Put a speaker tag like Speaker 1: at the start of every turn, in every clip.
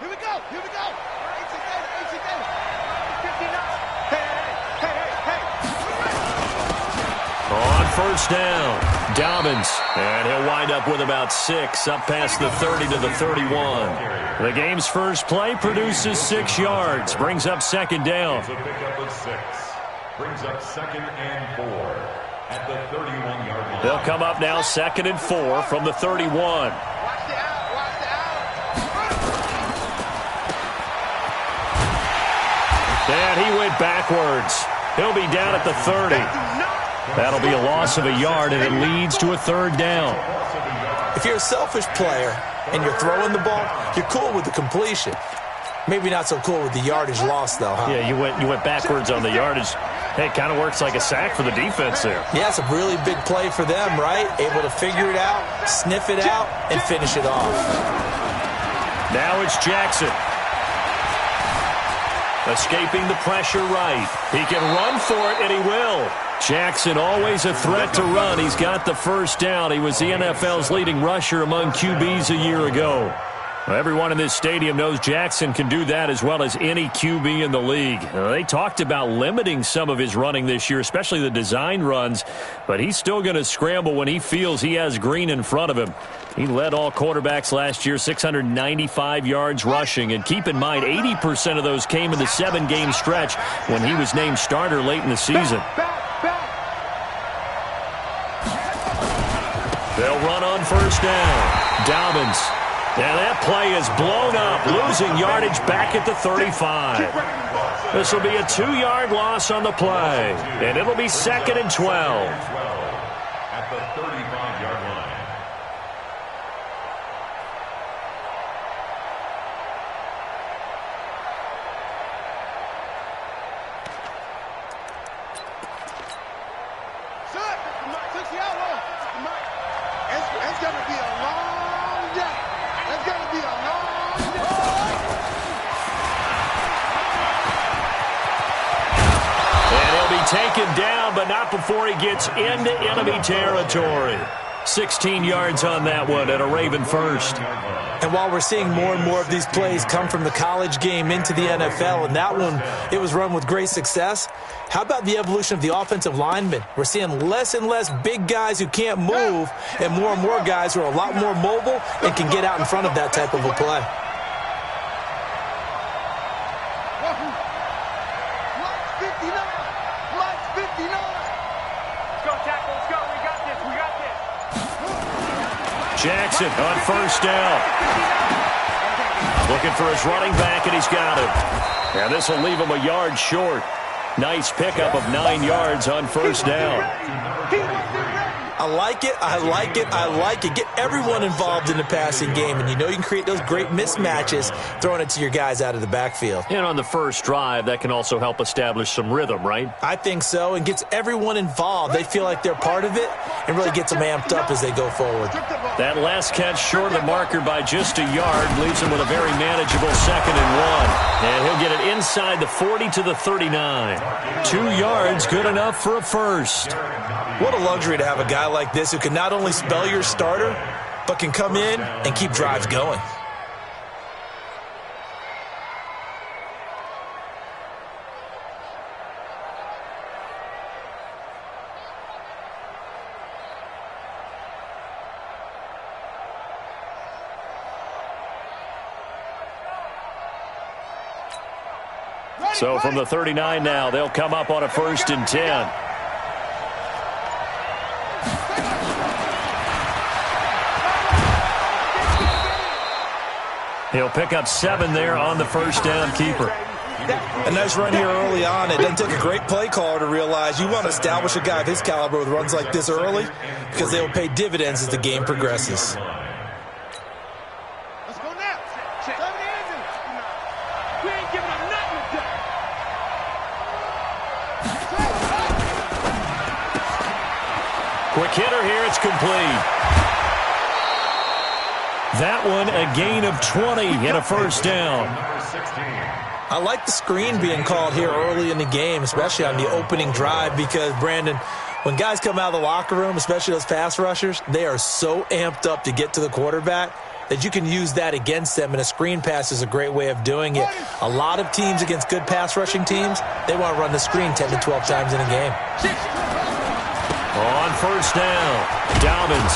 Speaker 1: Here we go. Here we go.
Speaker 2: On first down, Dobbins, and he'll wind up with about 6, up past the 30 to the 31. The game's first play produces 6 yards, brings up second down.
Speaker 3: It's a pickup of 6, brings up 2nd and 4 at the 31-yard line.
Speaker 2: They'll come up now 2nd and 4 from the 31.
Speaker 1: Watch the out. Watch the out.
Speaker 2: And he went backwards. He'll be down at the 30. That'll be a loss of a yard, and it leads to a 3rd down.
Speaker 4: If you're a selfish player and you're throwing the ball, you're cool with the completion. Maybe not so cool with the yardage loss, though, huh?
Speaker 2: Yeah, you went backwards on the yardage. Hey, it kind of works like a sack for the defense there.
Speaker 4: Yeah, it's a really big play for them, right? Able to figure it out, sniff it out, and finish it off.
Speaker 2: Now it's Jackson. Escaping the pressure right. He can run for it, and he will. Jackson, always a threat to run. He's got the first down. He was the NFL's leading rusher among QBs a year ago. Well, everyone in this stadium knows Jackson can do that as well as any QB in the league. They talked about limiting some of his running this year, especially the design runs, but he's still going to scramble when he feels he has green in front of him. He led all quarterbacks last year, 695 yards rushing. And keep in mind, 80% of those came in the 7-game stretch when he was named starter late in the season. They'll run on first down. Dobbins. And that play is blown up, losing yardage back at the 35. This will be a 2-yard loss on the play, and it'll be 2nd and 12.
Speaker 3: At the 35-yard line.
Speaker 1: It's going to be a long day. It's going to be a long day.
Speaker 2: And he'll be taken down, but not before he gets into enemy territory. 16 yards on that one at a Raven first.
Speaker 4: And while we're seeing more and more of these plays come from the college game into the NFL, and that one, it was run with great success, how about the evolution of the offensive linemen? We're seeing less and less big guys who can't move and more guys who are a lot more mobile and can get out in front of that type of a play.
Speaker 2: Jackson on first down. Looking for his running back, and he's got him. And this will leave him a yard short. Nice pickup of 9 yards on first down.
Speaker 4: I like it, I like it, I like it. Get everyone involved in the passing game, and you know you can create those great mismatches throwing it to your guys out of the backfield.
Speaker 2: And on the first drive, that can also help establish some rhythm, right?
Speaker 4: I think so, and gets everyone involved. They feel like they're part of it and really gets them amped up as they go forward.
Speaker 2: That last catch short of the marker by just a yard leaves him with a very manageable 2nd and 1. And he'll get it inside the 40 to the 39. 2 yards, good enough for a first.
Speaker 4: What a luxury to have a guy like this who can not only spell your starter, but can come in and keep drives going.
Speaker 2: So from the 39 now, they'll come up on a 1st and 10. He'll pick up 7 there on the first down keeper.
Speaker 4: A nice run here early on. It doesn't take a great play caller to realize you want to establish a guy of his caliber with runs like this early because they will pay dividends as the game progresses.
Speaker 1: Let's go now. We ain't giving up nothing today.
Speaker 2: Quick hitter here. It's complete. That one, a gain of 20 and a first down.
Speaker 4: I like the screen being called here early in the game, especially on the opening drive, because, Brandon, when guys come out of the locker room, especially those pass rushers, they are so amped up to get to the quarterback that you can use that against them, and a screen pass is a great way of doing it. A lot of teams against good pass rushing teams, they want to run the screen 10 to 12 times in a game.
Speaker 2: On first down, Dobbins.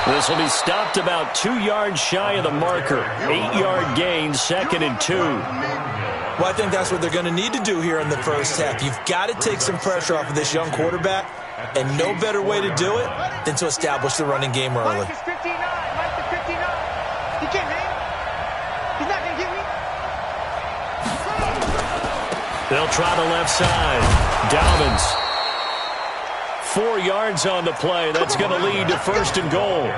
Speaker 2: This will be stopped about 2 yards shy of the marker. 8-yard gain, 2nd and 2.
Speaker 4: Well, I think that's what they're going to need to do here in the first half. You've got to take some pressure off of this young quarterback, and no better way to do it than to establish the running game early.
Speaker 5: Mike is 59. Mike is 59. He can't hang. He's not going to get me.
Speaker 2: They'll try the left side. Dobbins. 4 yards on the play. That's going to lead to 1st and goal.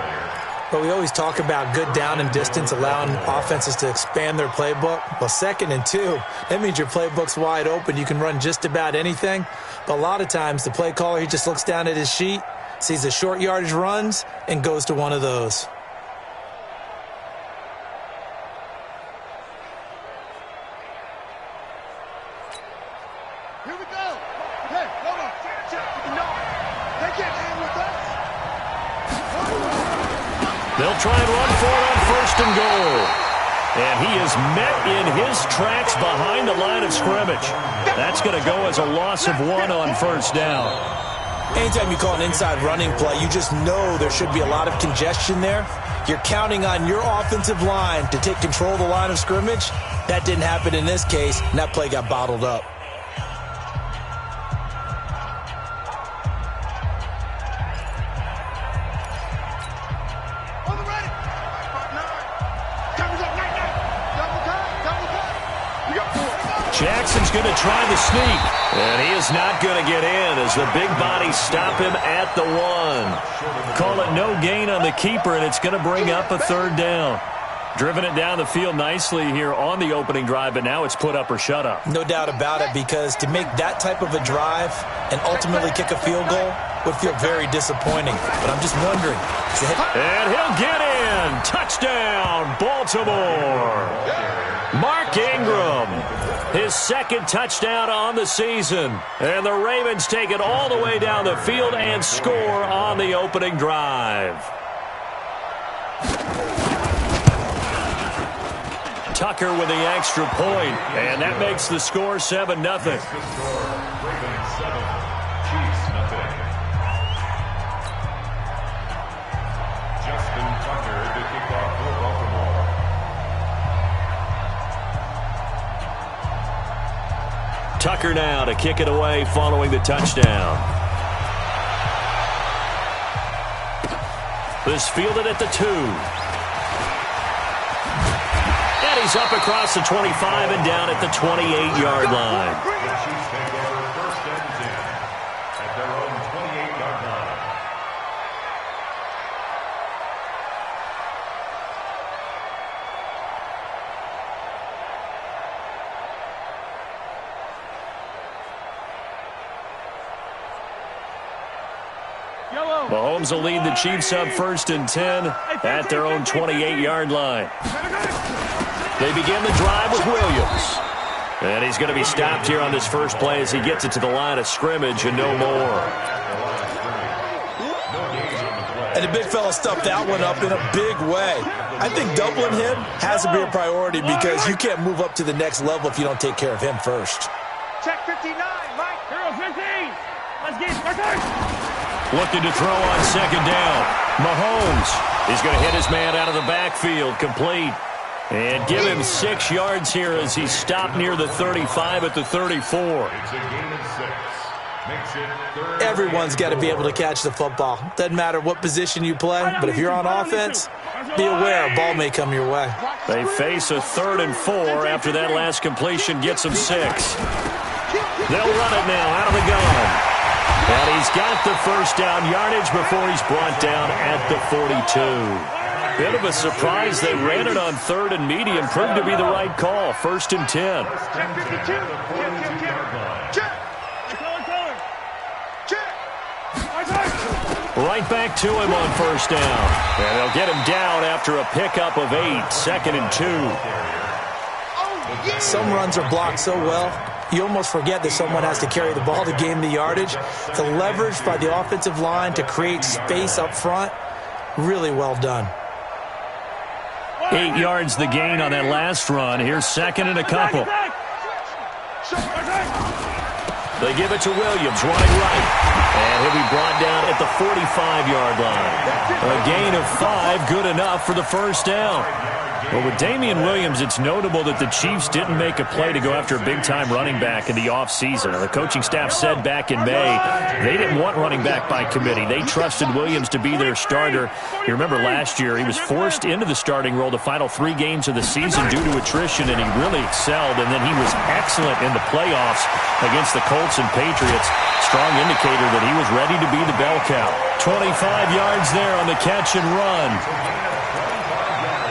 Speaker 4: But we always talk about good down and distance, allowing offenses to expand their playbook. Well, 2nd and 2, that means your playbook's wide open. You can run just about anything. But a lot of times, the play caller, he just looks down at his sheet, sees the short yardage runs, and goes to one of those.
Speaker 1: Here we go. Hey, hold on. No, they can't hang with us.
Speaker 2: They'll try and run for it on 1st and goal. And he is met in his tracks behind the line of scrimmage. That's going to go as a loss of 1 on 1st down.
Speaker 4: Anytime you call an inside running play, you just know there should be a lot of congestion there. You're counting on your offensive line to take control of the line of scrimmage. That didn't happen in this case, and that play got bottled up.
Speaker 2: Jackson's going to try the sneak, and he is not going to get in as the big bodies stop him at the 1. Call it no gain on the keeper, and it's going to bring up a 3rd down. Driven it down the field nicely here on the opening drive, but now it's put up or shut up.
Speaker 4: No doubt about it, because to make that type of a drive and ultimately kick a field goal would feel very disappointing. But I'm just wondering.
Speaker 2: And he'll get in. Touchdown, Baltimore. Mark Ingram, his 2nd touchdown on the season. And the Ravens take it all the way down the field and score on the opening drive. Tucker with the extra point, and that makes the score 7-0. Tucker now to kick it away following the touchdown. This fielded at the 2. And he's up across the 25 and down at the 28-yard line.
Speaker 3: The Chiefs take over 1st and 10 at their own 28-yard line.
Speaker 2: Mahomes will lead the Chiefs up 1st and 10 at their own 28-yard line. They begin the drive with Williams. And he's going to be stopped here on this first play as he gets it to the line of scrimmage and no more.
Speaker 4: And the big fella stuffed that one up in a big way. I think doubling him has to be a priority because you can't move up to the next level if you don't take care of him first.
Speaker 5: Check 59, Mike. 15. Let's get it.
Speaker 2: Looking to throw on 2nd down. Mahomes is going to hit his man out of the backfield, complete. And give him 6 yards here as he's stopped near the 35 at the 34.
Speaker 3: It's a gain of 6. Makes it 3rd.
Speaker 4: Everyone's got to be able to catch the football. Doesn't matter what position you play, but if you're on offense, be aware a ball may come your way.
Speaker 2: They face a 3rd and 4 after that last completion gets them 6. They'll run it now out of the gun. And he's got the 1st down yardage before he's brought down at the 42. Bit of a surprise. They ran it on 3rd and medium. Proved to be the right call. 1st and 10. Right back to him on 1st down. And they'll get him down after a pickup of 8. 2nd and 2.
Speaker 4: Some runs are blocked so well, you almost forget that someone has to carry the ball to gain the yardage. The leverage by the offensive line to create space up front, really well done.
Speaker 2: 8 yards the gain on that last run. Here's second and a couple. They give it to Williams, wide right. And he'll be brought down at the 45-yard line. A gain of 5, good enough for the first down. Well, with Damian Williams, it's notable that the Chiefs didn't make a play to go after a big-time running back in the offseason. The coaching staff said back in May they didn't want running back by committee. They trusted Williams to be their starter. You remember last year he was forced into the starting role the final 3 games of the season due to attrition, and he really excelled. And then he was excellent in the playoffs against the Colts and Patriots. Strong indicator that he was ready to be the bell cow. 25 yards there on the catch and run.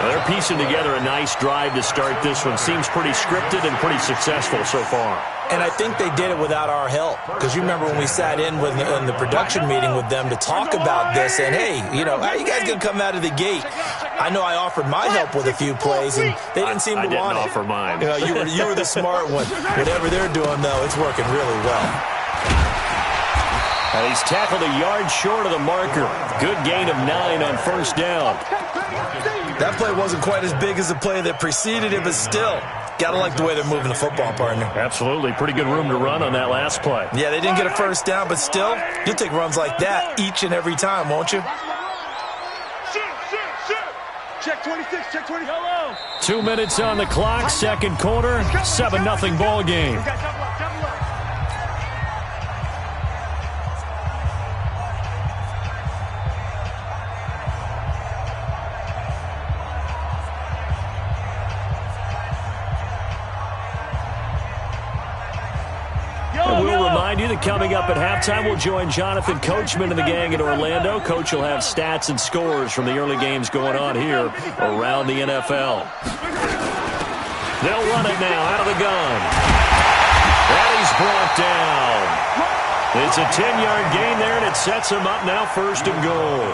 Speaker 2: They're piecing together a nice drive to start this one. Seems pretty scripted and pretty successful so far.
Speaker 4: And I think they did it without our help. Because you remember when we sat in the production meeting with them to talk about this, and hey, you know, how are you guys going to come out of the gate? I know I offered my help with a few plays, and they didn't seem to want it.
Speaker 2: I didn't offer mine.
Speaker 4: You know, you were the smart one. Whatever they're doing, though, it's working really well.
Speaker 2: And he's tackled a yard short of the marker. Good gain of 9 on first down.
Speaker 4: That play wasn't quite as big as the play that preceded it, but still, gotta like the way they're moving the football, partner.
Speaker 2: Absolutely. Pretty good room to run on that last play.
Speaker 4: Yeah, they didn't get a first down, but still, you'll take runs like that each and every time, won't you?
Speaker 1: Check 26, check 20.
Speaker 2: 2 minutes on the clock, second quarter, 7-0 ball game. We'll remind you that coming up at halftime, we'll join Jonathan Coachman and the gang in Orlando. Coach will have stats and scores from the early games going on here around the NFL. They'll run it now out of the gun. And he's brought down. It's a 10-yard gain there, and it sets him up now first and goal.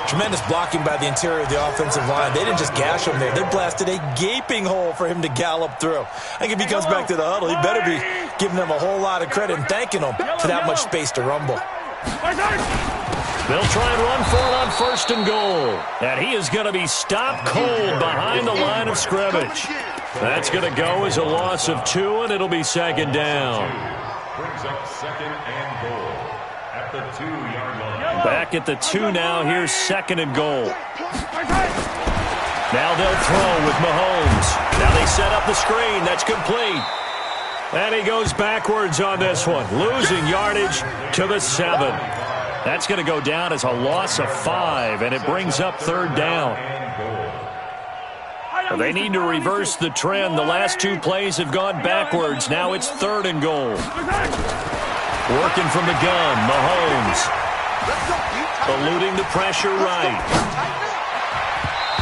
Speaker 4: Tremendous blocking by the interior of the offensive line. They didn't just gash him there. They blasted a gaping hole for him to gallop through. I think if he comes back to the huddle, he better be giving them a whole lot of credit and thanking them for that much space to rumble.
Speaker 2: They'll try and run for it on first and goal. And he is going to be stopped cold behind the line of scrimmage. That's going to go as a loss of 2, and it'll be second down.
Speaker 3: Brings up second and goal at the 2-yard line.
Speaker 2: Back at the 2 now. Here's second and goal. Now they'll throw with Mahomes. Now they set up the screen. That's complete. And he goes backwards on this one, losing yardage to the 7. That's going to go down as a loss of 5, and it brings up third down. They need to reverse the trend. The last 2 plays have gone backwards. Now it's third and goal. Working from the gun, Mahomes. Eluding the pressure right.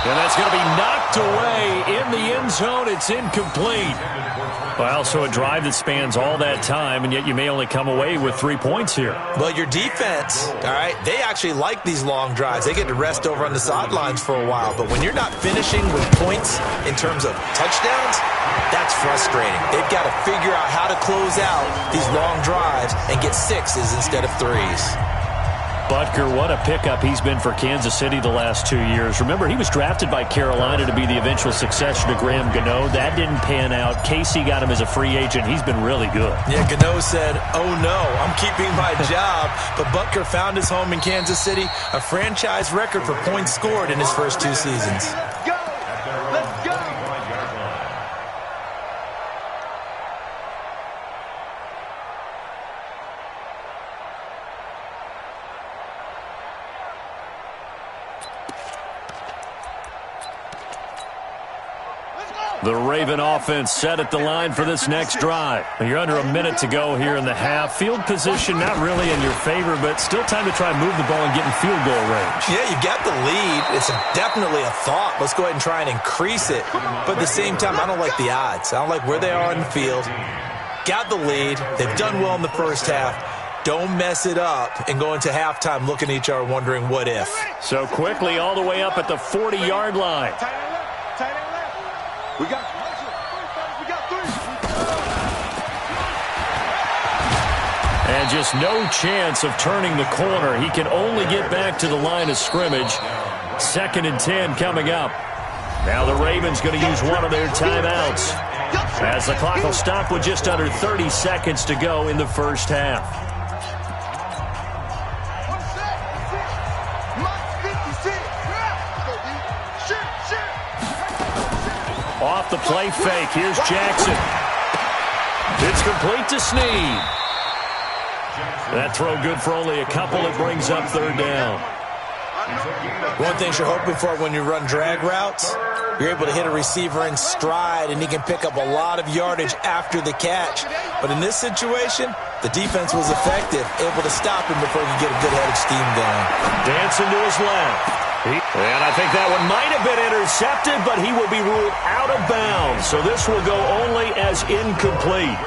Speaker 2: And that's going to be knocked away in the end zone. It's incomplete. Well, so a drive that spans all that time, and yet you may only come away with 3 points here.
Speaker 4: Well, your defense, all right, they actually like these long drives. They get to rest over on the sidelines for a while. But when you're not finishing with points in terms of touchdowns, that's frustrating. They've got to figure out how to close out these long drives and get 6s instead of 3s.
Speaker 2: Butker, what a pickup he's been for Kansas City the last 2 years. Remember, he was drafted by Carolina to be the eventual successor to Graham Gano. That didn't pan out. Casey got him as a free agent. He's been really good.
Speaker 4: Yeah, Gano said, oh no, I'm keeping my job. But Butker found his home in Kansas City, a franchise record for points scored in his first 2 seasons.
Speaker 1: Let's go.
Speaker 2: The Raven offense set at the line for this next drive. You're under a minute to go here in the half. Field position not really in your favor, but still time to try and move the ball and get in field goal range.
Speaker 4: Yeah, you've got the lead. It's definitely a thought. Let's go ahead and try and increase it. But at the same time, I don't like the odds. I don't like where they are on the field. Got the lead. They've done well in the first half. Don't mess it up and go into halftime looking at each other wondering what if.
Speaker 2: So quickly all the way up at the 40-yard line.
Speaker 1: We got 3.
Speaker 2: And just no chance of turning the corner. He can only get back to the line of scrimmage. 2nd and 10 coming up. Now the Ravens going to use one of their timeouts, as the clock will stop with just under 30 seconds to go in the first half. Off the play fake, here's Jackson. It's complete to Snead. That throw good for only a couple. It brings up third down.
Speaker 4: One thing you're hoping for when you run drag routes, you're able to hit a receiver in stride, and he can pick up a lot of yardage after the catch. But in this situation, the defense was effective, able to stop him before he could get a good head of steam going.
Speaker 2: Dancing to his left. And I think that one might have been intercepted, but he will be ruled out of bounds. So this will go only as incomplete.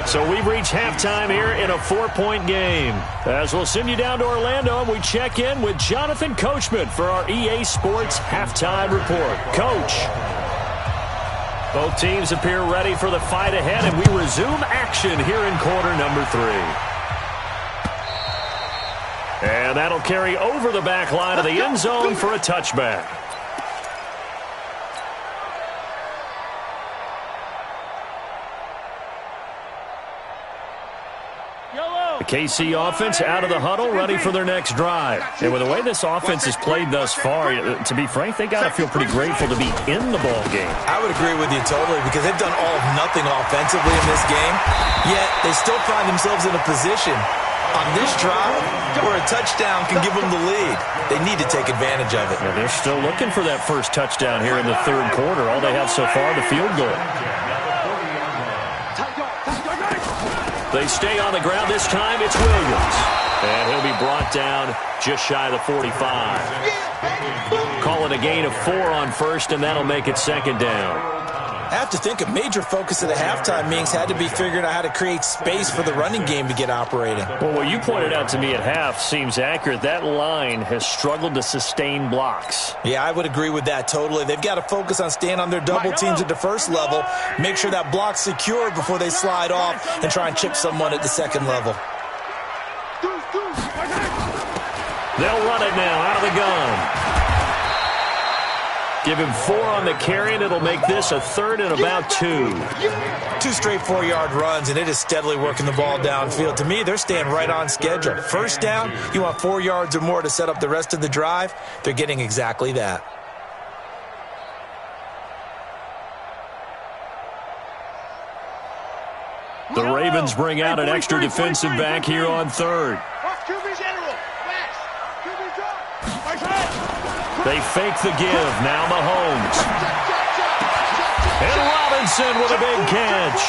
Speaker 2: So we've reached halftime here in a 4-point game. As we'll send you down to Orlando, and we check in with Jonathan Coachman for our EA Sports Halftime Report. Coach. Both teams appear ready for the fight ahead, and we resume action here in quarter number 3. And that'll carry over the back line of the end zone for a touchback. The KC offense out of the huddle, ready for their next drive. And with the way this offense has played thus far, to be frank, they got to feel pretty grateful to be in the ball game.
Speaker 4: I would agree with you totally, because they've done all of nothing offensively in this game, yet they still find themselves in a position on this drive where a touchdown can give them the lead. They need to take advantage of it.
Speaker 2: And they're still looking for that first touchdown here in the third quarter. All they have so far, the field goal. They stay on the ground. This time it's Williams. And he'll be brought down just shy of the 45. Call it a gain of 4 on first, and that'll make it second down.
Speaker 4: I have to think a major focus of the halftime meetings had to be figuring out how to create space for the running game to get operating.
Speaker 2: Well, what you pointed out to me at half seems accurate. That line has struggled to sustain blocks.
Speaker 4: Yeah, I would agree with that totally. They've got to focus on staying on their double teams at the first level, make sure that block's secure before they slide off and try and chip someone at the second level.
Speaker 2: They'll run it now out of the gun. Give him 4 on the carry, and it'll make this a third and about 2.
Speaker 4: 2 straight 4-yard runs, and it is steadily working the ball downfield. To me, they're staying right on schedule. First down, you want 4 yards or more to set up the rest of the drive. They're getting exactly that.
Speaker 2: The Ravens bring out an extra defensive back here on third. They fake the give. Now Mahomes. And Robinson with a big catch.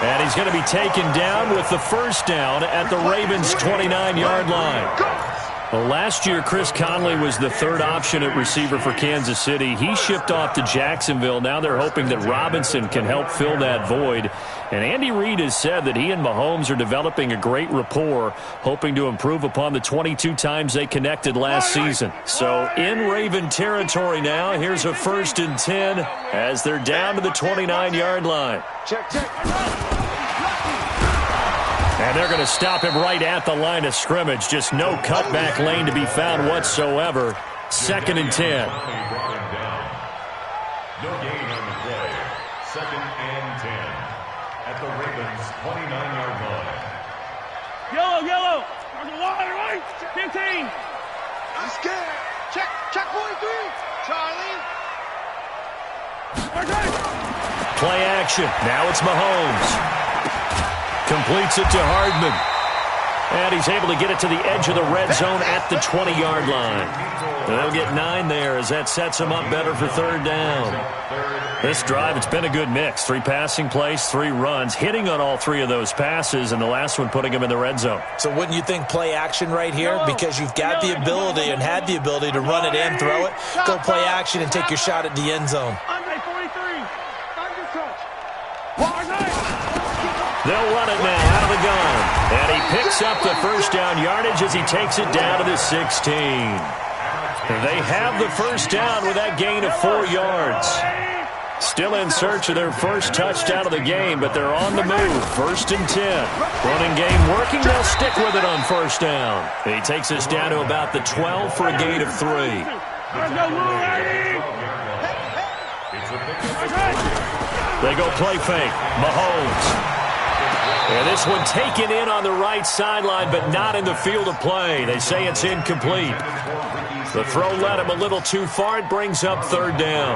Speaker 2: And he's going to be taken down with the first down at the Ravens' 29-yard line. Well, last year, Chris Conley was the third option at receiver for Kansas City. He shipped off to Jacksonville. Now they're hoping that Robinson can help fill that void. And Andy Reid has said that he and Mahomes are developing a great rapport, hoping to improve upon the 22 times they connected last season. So in Raven territory now, here's a 1st and 10 as they're down to the 29-yard line. And they're going to stop him right at the line of scrimmage. Just no cutback lane to be found whatsoever. 2nd and 10.
Speaker 3: No gain on the play. 2nd and 10 at the Ravens' 29-yard line.
Speaker 5: Yellow. Right. 15.
Speaker 1: I'm scared. Check 43. Charlie.
Speaker 2: Play action. Now it's Mahomes. Completes it to Hardman. And he's able to get it to the edge of the red zone at the 20-yard line. And they'll get 9 there as that sets them up better for third down. This drive, it's been a good mix. 3 passing plays, 3 runs, hitting on all 3 of those passes, and the last one putting him in the red zone.
Speaker 4: So wouldn't you think play action right here? Because you've got the ability and had the ability to run it in, throw it, go play action, and take your shot at the end zone.
Speaker 2: They'll run it now out of the gun. And he picks up the first down yardage as he takes it down to the 16. They have the first down with that gain of 4 yards. Still in search of their first touchdown of the game, but they're on the move. 1st and 10. Running game working. They'll stick with it on first down. He takes us down to about the 12 for a gain of 3. They go play fake. Mahomes. And this one taken in on the right sideline, but not in the field of play. They say it's incomplete. The throw led him a little too far. It brings up third down.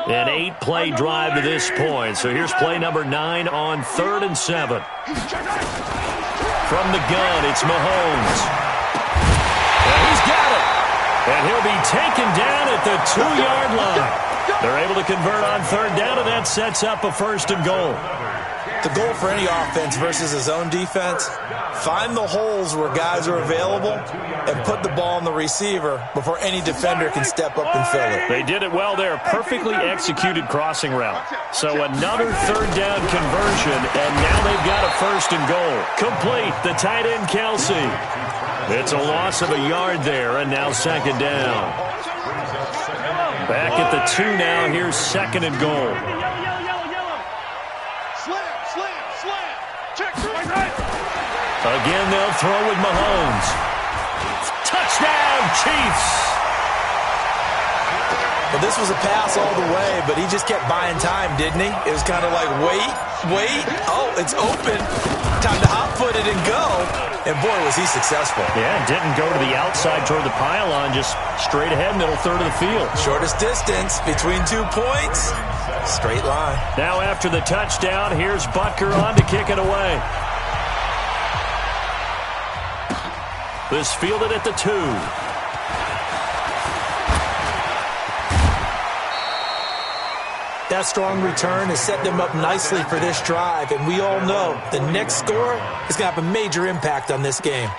Speaker 2: An 8-play drive to this point. So here's play number 9 on 3rd and 7. From the gun, it's Mahomes. And he's got it. And he'll be taken down at the 2-yard line. They're able to convert on 3rd down, and that sets up a 1st and goal.
Speaker 4: The goal for any offense versus his own defense, find the holes where guys are available and put the ball on the receiver before any defender can step up and fill it.
Speaker 2: They did it well there. Perfectly executed crossing route. So another 3rd down conversion, and now they've got a 1st and goal. Complete, the tight end Kelsey. It's a loss of a yard there, and now 2nd down. Back at the 2 now. Here's 2nd and goal. Again, they'll throw with Mahomes. Touchdown, Chiefs!
Speaker 4: Well, this was a pass all the way, but he just kept buying time, didn't he? It was kind of like, wait. Oh, it's open. Time to hot-foot it and go. And, boy, was he successful.
Speaker 2: Yeah, didn't go to the outside toward the pylon, just straight ahead, middle third of the field.
Speaker 4: Shortest distance between 2 points. Straight line.
Speaker 2: Now after the touchdown, here's Butker on to kick it away. This fielded at the 2.
Speaker 4: That strong return has set them up nicely for this drive, and we all know the next score is going to have a major impact on this game.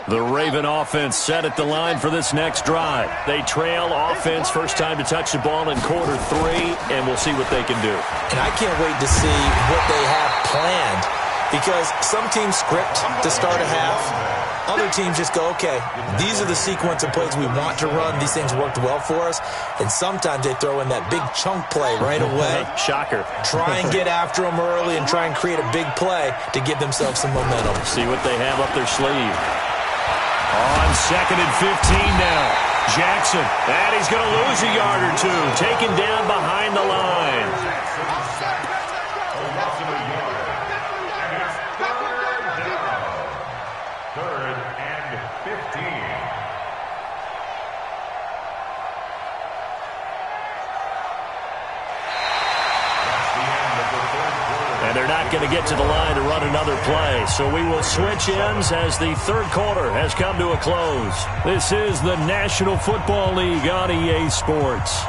Speaker 2: The Raven offense set at the line for this next drive. They trail offense, first time to touch the ball in quarter 3, and we'll see what they can do.
Speaker 4: And I can't wait to see what they have planned, because some teams script to start a half. Other teams just go, okay, these are the sequence of plays we want to run. These things worked well for us. And sometimes they throw in that big chunk play right away.
Speaker 2: Shocker.
Speaker 4: Try and get after them early and try and create a big play to give themselves some momentum.
Speaker 2: See what they have up their sleeve. On 2nd and 15 now. Jackson. And he's going to lose a yard or 2. Taken down behind the line.
Speaker 3: Third and 15.
Speaker 2: And they're not going to get to the line to run another play. So we will switch ends as the 3rd quarter has come to a close. This is the National Football League on EA Sports.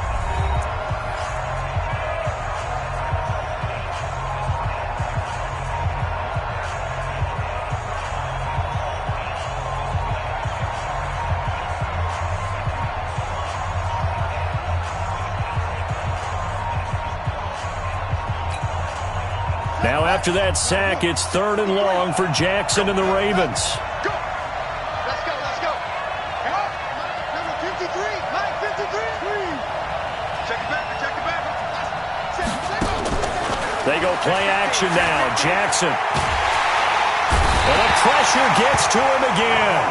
Speaker 2: Now after that sack, it's 3rd and long for Jackson and the Ravens.
Speaker 1: Go. Let's go. Number 53. Line 53. Check it back.
Speaker 2: They go play action now. Jackson. And the pressure gets to him again.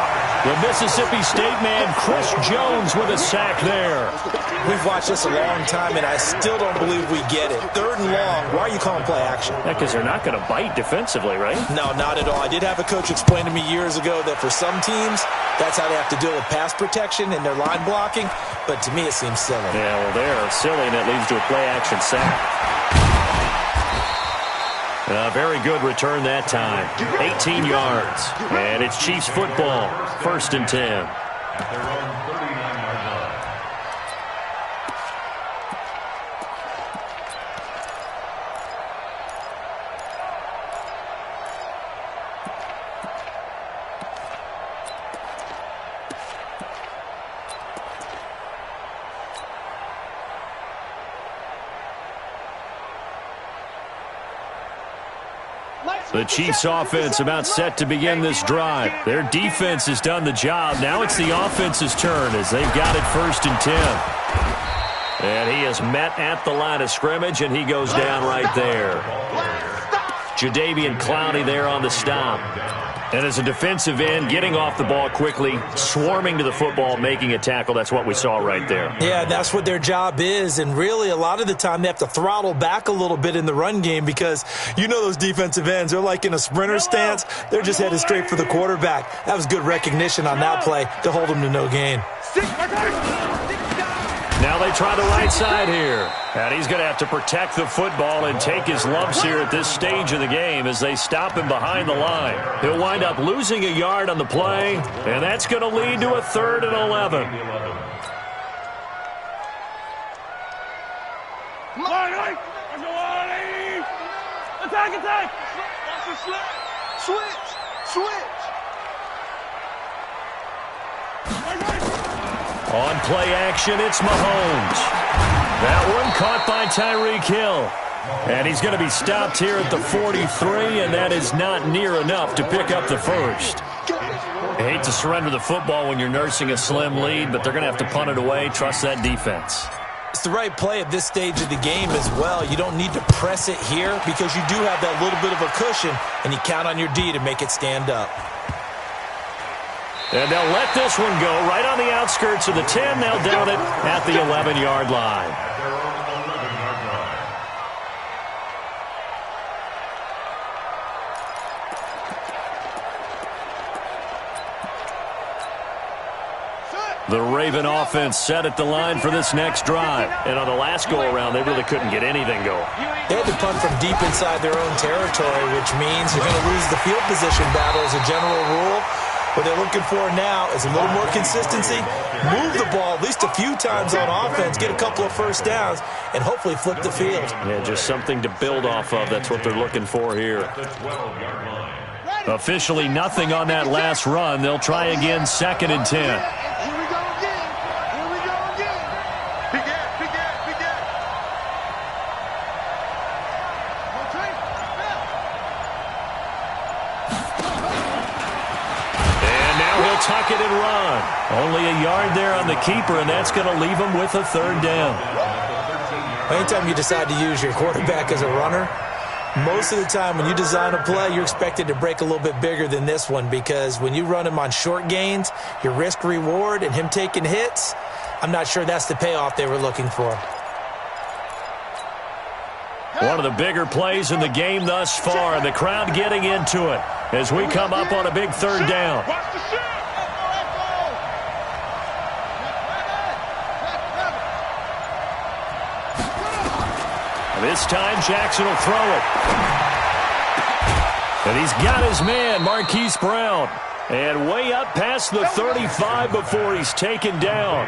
Speaker 2: The Mississippi State man, Chris Jones, with a sack there.
Speaker 4: We've watched this a long time, and I still don't believe we get it. 3rd and long. Why are you calling play action?
Speaker 2: Yeah, because they're not going to bite defensively, right?
Speaker 4: No, not at all. I did have a coach explain to me years ago that for some teams, that's how they have to deal with pass protection and their line blocking. But to me, it seems silly.
Speaker 2: Yeah, well, they're silly, and it leads to a play action sack. A very good return that time. 18 yards. And it's Chiefs football. 1st and 10.
Speaker 3: At their own 39-yard line.
Speaker 2: The Chiefs offense about set to begin this drive. Their defense has done the job. Now it's the offense's turn as they've got it 1st and 10. And he is met at the line of scrimmage, and he goes down right there. Jadeveon Clowney there on the stop. And as a defensive end, getting off the ball quickly, swarming to the football, making a tackle, that's what we saw right there.
Speaker 4: Yeah, that's what their job is. And really, a lot of the time, they have to throttle back a little bit in the run game because you know those defensive ends, they're like in a sprinter stance. They're just headed straight for the quarterback. That was good recognition on that play to hold them to no gain.
Speaker 2: Now they try the right side here. And he's going to have to protect the football and take his lumps here at this stage of the game as they stop him behind the line. He'll wind up losing a yard on the play, and that's going to lead to a 3rd and 11.
Speaker 5: Attack! Switch!
Speaker 2: On play action, it's Mahomes. That one caught by Tyreek Hill. And he's going to be stopped here at the 43, and that is not near enough to pick up the first. I hate to surrender the football when you're nursing a slim lead, but they're going to have to punt it away. Trust that defense.
Speaker 4: It's the right play at this stage of the game as well. You don't need to press it here because you do have that little bit of a cushion, and you count on your D to make it stand up.
Speaker 2: And they'll let this one go right on the outskirts of the 10. They'll down it at the 11-yard line. The Raven offense set at the line for this next drive. And on the last go-around, they really couldn't get anything going.
Speaker 4: They had to punt from deep inside their own territory, which means you're going to lose the field position battle as a general rule. What they're looking for now is a little more consistency, move the ball at least a few times on offense, get a couple of first downs, and hopefully flip the field.
Speaker 2: Yeah, just something to build off of. That's what they're looking for here. Officially nothing on that last run. They'll try again, 2nd and 10. Tuck it and run. Only a yard there on the keeper, and that's going to leave him with a 3rd down.
Speaker 4: Anytime you decide to use your quarterback as a runner, most of the time when you design a play, you're expected to break a little bit bigger than this one because when you run him on short gains, your risk-reward and him taking hits, I'm not sure that's the payoff they were looking for.
Speaker 2: One of the bigger plays in the game thus far, and the crowd getting into it as we come up on a big 3rd down. This time, Jackson will throw it. And he's got his man, Marquise Brown. And way up past the 35 before he's taken down.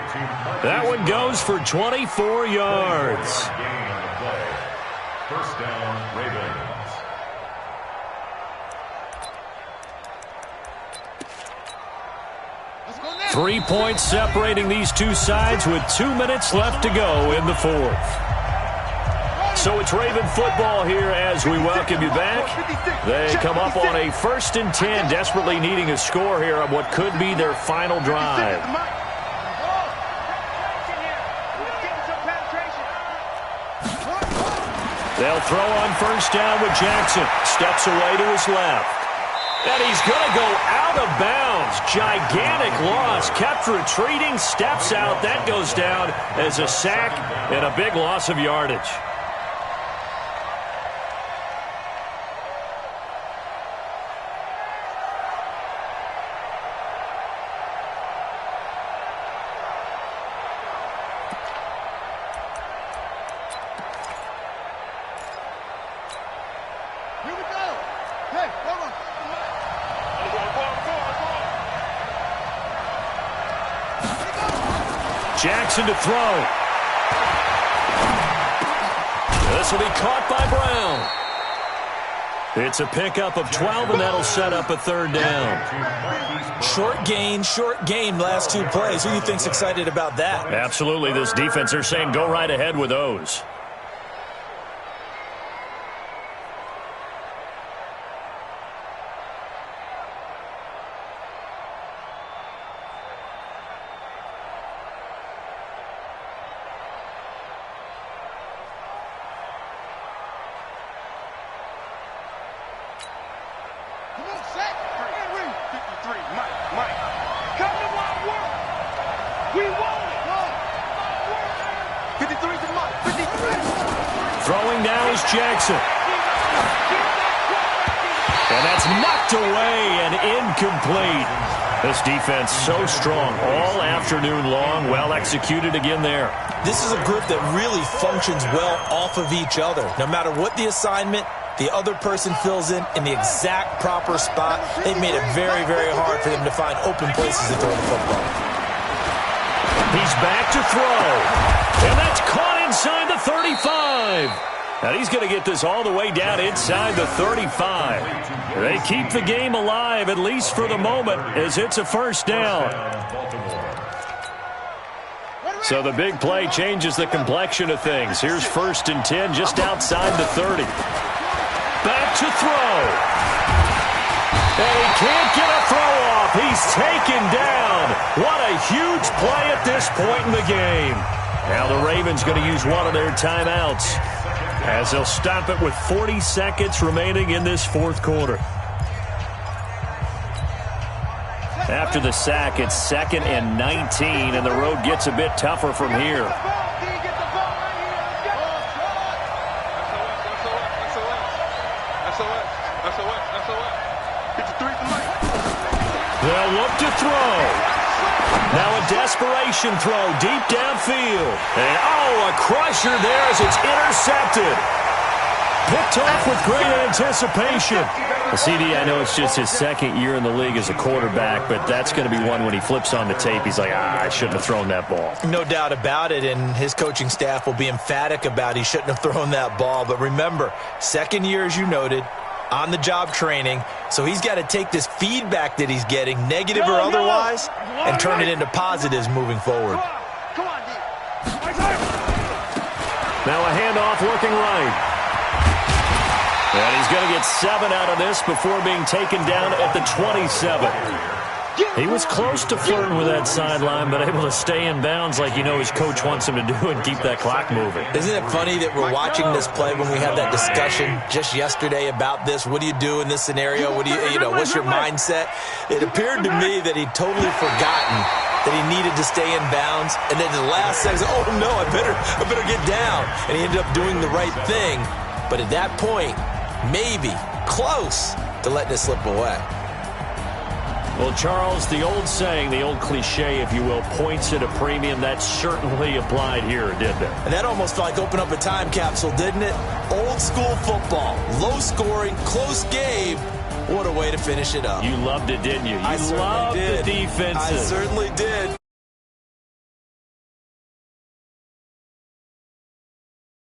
Speaker 2: That one goes for 24 yards.
Speaker 3: First down, Ravens.
Speaker 2: 3 points separating these two sides with 2 minutes left to go in the 4th. So it's Raven football here as we welcome you back. They come up on a 1st and 10, desperately needing a score here on what could be their final drive. They'll throw on 1st down with Jackson. Steps away to his left. And he's going to go out of bounds. Gigantic loss. Kept retreating. Steps out. That goes down as a sack and a big loss of yardage. Jackson to throw. This will be caught by Brown. It's a pickup of 12, and that'll set up a 3rd down.
Speaker 4: Short gain, last 2 plays. Who do you think's excited about that?
Speaker 2: Absolutely. This defense, they're saying go right ahead with those.
Speaker 1: Come on, Shaq. 53, Mike.
Speaker 5: Come to my work. We want it.
Speaker 1: Go. 53 to Mike. 53.
Speaker 2: Throwing now is Jackson. And that's knocked away and incomplete. This defense so strong all afternoon long. Well executed again there.
Speaker 4: This is a group that really functions well off of each other. No matter what the assignment, the other person fills in the exact proper spot. They've made it very, very hard for them to find open places to throw the football.
Speaker 2: He's back to throw. And that's caught inside the 35. And he's going to get this all the way down inside the 35. They keep the game alive, at least for the moment, as it's a first down. So the big play changes the complexion of things. Here's 1st and 10 just outside the 30. Back to throw. And he can't get a throw off. He's taken down. What a huge play at this point in the game. Now the Ravens going to use one of their timeouts, as they'll stop it with 40 seconds remaining in this fourth quarter. After the sack, it's 2nd and 19, and the road gets a bit tougher from here. They'll look to throw. Now a desperation throw deep downfield. And a crusher there as it's intercepted. Picked off with great anticipation. CD, I know it's just his 2nd year in the league as a quarterback, but that's going to be one when he flips on the tape. He's like, I shouldn't have thrown that ball.
Speaker 4: No doubt about it, and his coaching staff will be emphatic about he shouldn't have thrown that ball. But remember, 2nd year, as you noted, on-the-job training, so he's got to take this feedback that he's getting, negative or otherwise, and turn it into positives moving forward.
Speaker 5: Come on, D.
Speaker 2: Now a handoff looking right. And he's going to get 7 out of this before being taken down at the 27. He was close to flirting with that sideline, but able to stay in bounds like his coach wants him to do and keep that clock moving.
Speaker 4: Isn't it funny that we're watching this play when we had that discussion just yesterday about this? What do you do in this scenario? What do what's your mindset? It appeared to me that he'd totally forgotten that he needed to stay in bounds, and then the last second, oh no, I better get down. And he ended up doing the right thing, but at that point, maybe close to letting it slip away.
Speaker 2: Well, Charles, the old saying, the old cliche, if you will, points at a premium, that certainly applied here, didn't it?
Speaker 4: And that almost felt like open up a time capsule, didn't it? Old school football, low scoring, close game. What a way to finish it up.
Speaker 2: You loved it, didn't you? You loved the defenses.
Speaker 4: I certainly did.